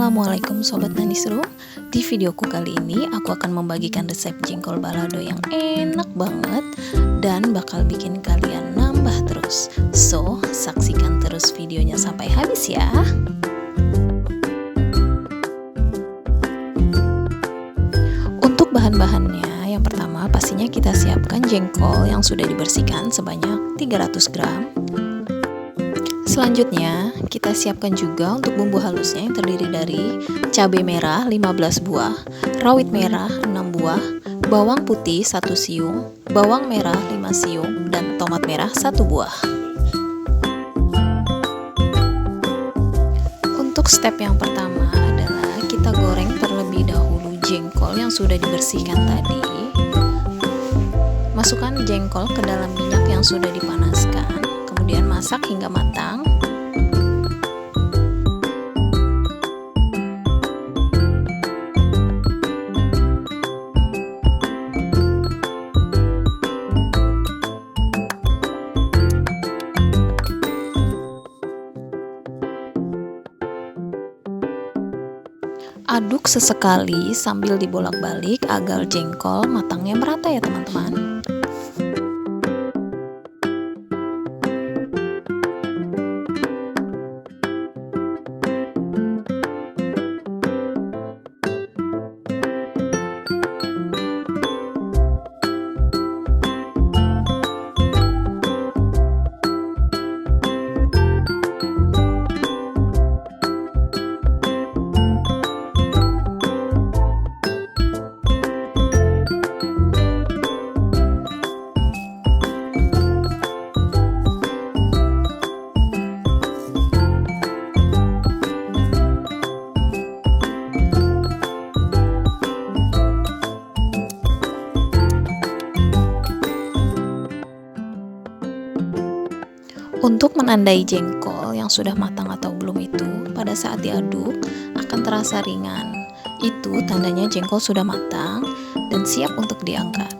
Assalamualaikum Sobat Nanisru. Di videoku kali ini aku akan membagikan resep jengkol balado yang enak banget dan bakal bikin kalian nambah terus. So, saksikan terus videonya sampai habis ya. Untuk bahan-bahannya, yang pertama pastinya kita siapkan jengkol yang sudah dibersihkan sebanyak 300 gram. Selanjutnya, kita siapkan juga untuk bumbu halusnya yang terdiri dari cabai merah 15 buah, rawit merah 6 buah, bawang putih 1 siung, bawang merah 5 siung, dan tomat merah 1 buah. Untuk step yang pertama adalah kita goreng terlebih dahulu jengkol yang sudah dibersihkan tadi. Masukkan jengkol ke dalam minyak yang sudah dipanaskan. Kemudian masak hingga matang. Aduk sesekali sambil dibolak-balik agar jengkol matangnya merata ya teman-teman. Untuk menandai jengkol yang sudah matang atau belum itu, pada saat diaduk akan terasa ringan. Itu tandanya jengkol sudah matang dan siap untuk diangkat.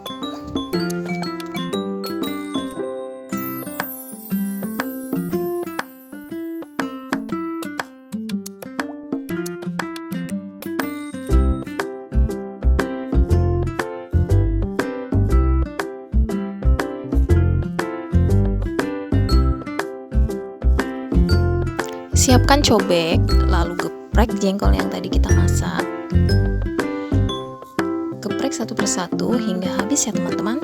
Siapkan cobek, lalu geprek jengkol yang tadi kita masak. Geprek satu persatu hingga habis ya teman-teman.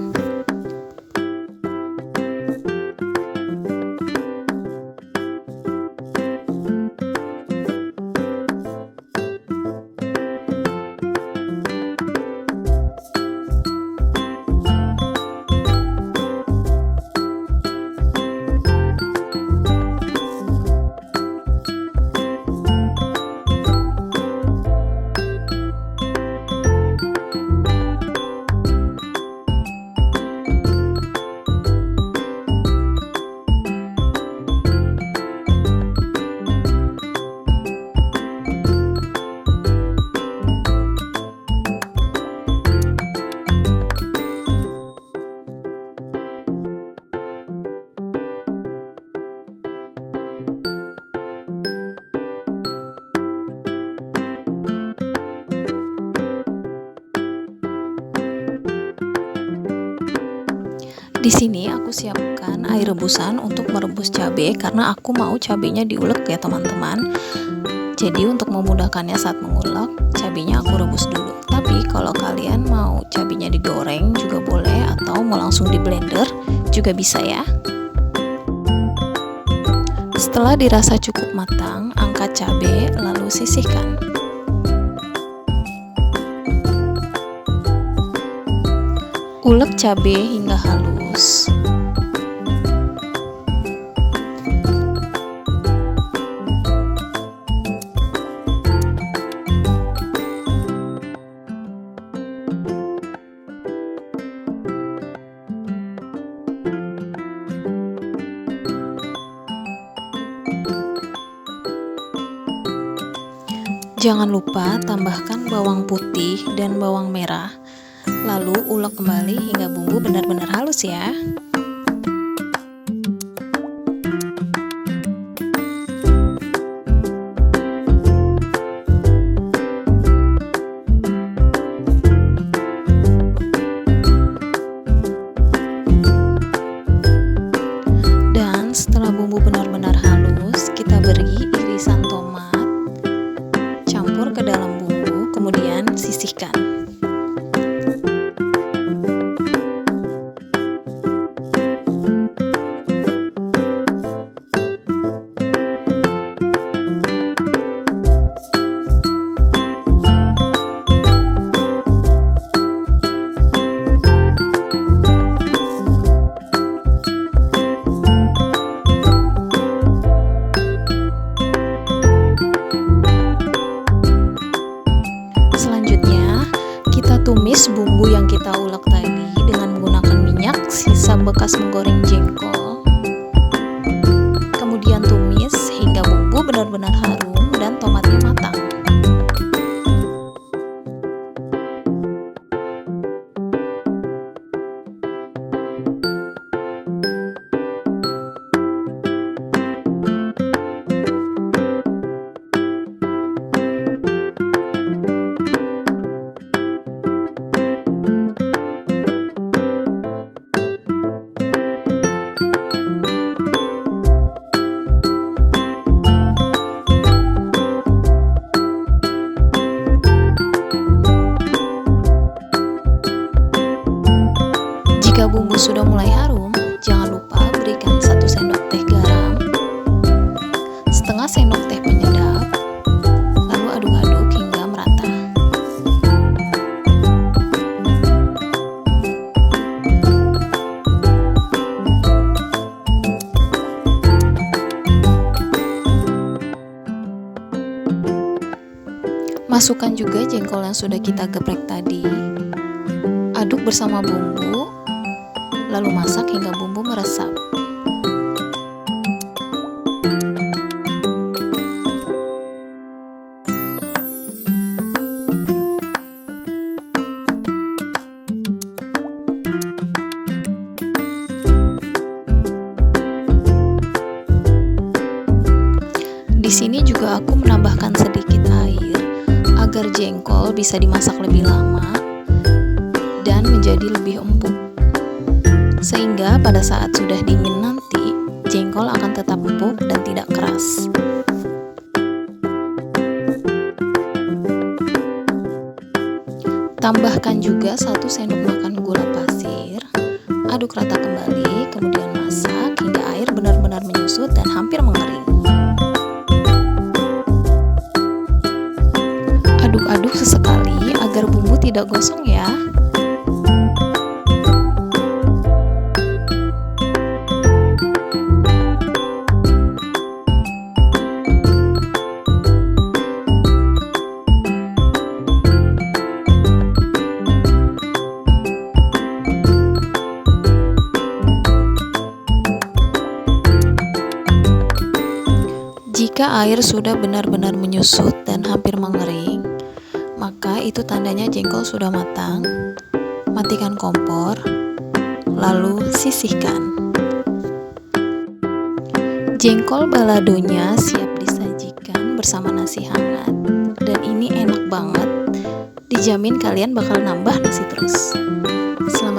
Di sini aku siapkan air rebusan untuk merebus cabai karena aku mau cabainya diulek ya teman-teman. Jadi untuk memudahkannya saat mengulek, cabainya aku rebus dulu. Tapi kalau kalian mau cabainya digoreng juga boleh atau mau langsung di blender juga bisa ya. Setelah dirasa cukup matang, angkat cabai lalu sisihkan. Ulek cabai hingga halus. Jangan lupa tambahkan bawang putih dan bawang merah. Lalu ulek kembali hingga bumbu benar-benar halus ya. Tumis bumbu yang kita ulek tadi dengan menggunakan minyak sisa bekas menggoreng jengkol. Kemudian tumis hingga bumbu benar-benar harum dan tomatnya matang. Jika bumbu sudah mulai harum, jangan lupa berikan 1 sendok teh garam, setengah sendok teh penyedap, lalu aduk-aduk hingga merata. Masukkan juga jengkol yang sudah kita geprek tadi. Aduk bersama bumbu, lalu masak hingga bumbu meresap. Di sini juga aku menambahkan sedikit air agar jengkol bisa dimasak lebih lama dan menjadi lebih empuk. Sehingga pada saat sudah dingin nanti, jengkol akan tetap empuk dan tidak keras. Tambahkan juga 1 sendok makan gula pasir, aduk rata kembali, kemudian masak hingga air benar-benar menyusut dan hampir mengering. Aduk-aduk sesekali agar bumbu tidak gosong ya. Jika air sudah benar-benar menyusut dan hampir mengering, maka itu tandanya jengkol sudah matang. Matikan kompor, lalu sisihkan. Jengkol baladonya siap disajikan bersama nasi hangat, dan ini enak banget. Dijamin kalian bakal nambah nasi terus. Selamat